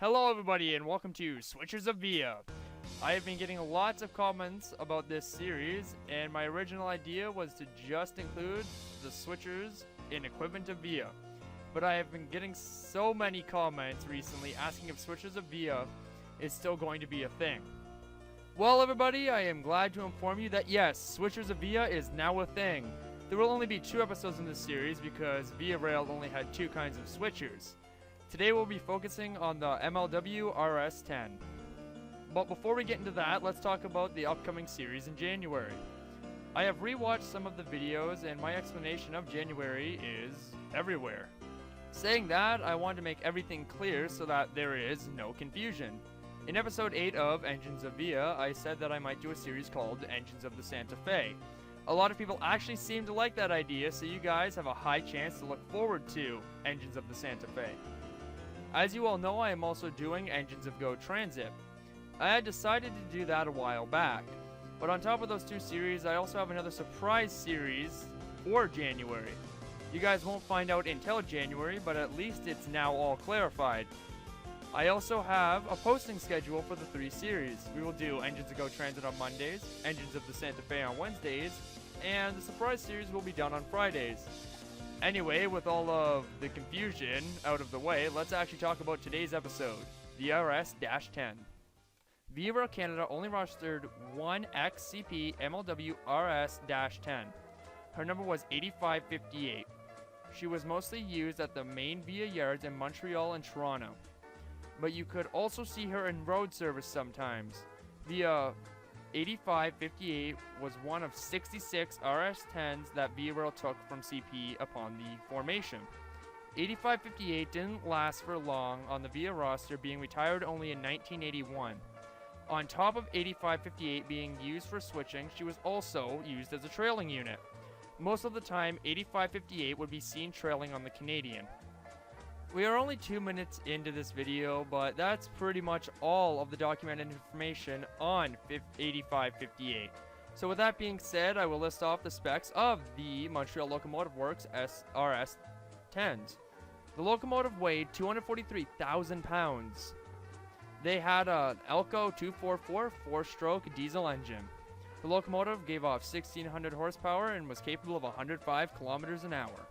Hello everybody and welcome to Switchers of Via. I have been getting lots of comments about this series, and my original idea was to just include the switchers in equipment of Via. But I have been getting so many comments recently asking if Switchers of Via is still going to be a thing. Well everybody, I am glad to inform you that yes, Switchers of Via is now a thing. There will only be 2 episodes in this series because Via Rail only had 2 kinds of switchers. Today we'll be focusing on the MLW RS-10. But before we get into that, let's talk about the upcoming series in January. I have rewatched some of the videos and my explanation of January is everywhere. Saying that, I want to make everything clear so that there is no confusion. In episode 8 of Engines of Via, I said that I might do a series called Engines of the Santa Fe. A lot of people actually seem to like that idea, so you guys have a high chance to look forward to Engines of the Santa Fe. As you all know, I am also doing Engines of Go Transit. I had decided to do that a while back, but on top of those 2 series, I also have another surprise series for January. You guys won't find out until January, but at least it's now all clarified. I also have a posting schedule for the 3 series. We will do Engines of Go Transit on Mondays, Engines of the Santa Fe on Wednesdays, and the surprise series will be done on Fridays. Anyway, with all of the confusion out of the way, let's actually talk about today's episode, the RS-10. Via Rail Canada only rostered one ex-CP MLW RS-10. Her number was 8558. She was mostly used at the main Via yards in Montreal and Toronto, but you could also see her in road service sometimes. Via 8558 was one of 66 RS-10s that Via Rail took from CP upon the formation. 8558 didn't last for long on the Via roster, being retired only in 1981. On top of 8558 being used for switching, she was also used as a trailing unit. Most of the time, 8558 would be seen trailing on the Canadian. We are only 2 minutes into this video, but that's pretty much all of the documented information on 8558. So with that being said, I will list off the specs of the Montreal Locomotive Works RS-10s. The locomotive weighed 243,000 pounds. They had an Elco 244 4-stroke diesel engine. The locomotive gave off 1,600 horsepower and was capable of 105 kilometers an hour.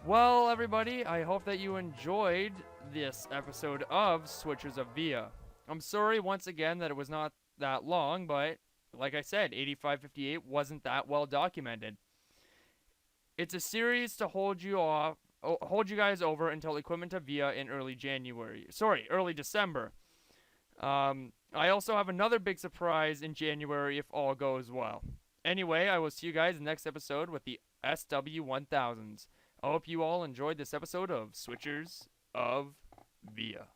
Well, everybody, I hope that you enjoyed this episode of Switchers of Via. I'm sorry once again that it was not that long, but like I said, 8558 wasn't that well documented. It's a series to hold you guys over until equipment of Via in early December. I also have another big surprise in January if all goes well. Anyway, I will see you guys in the next episode with the SW1000s. I hope you all enjoyed this episode of Switchers of Via.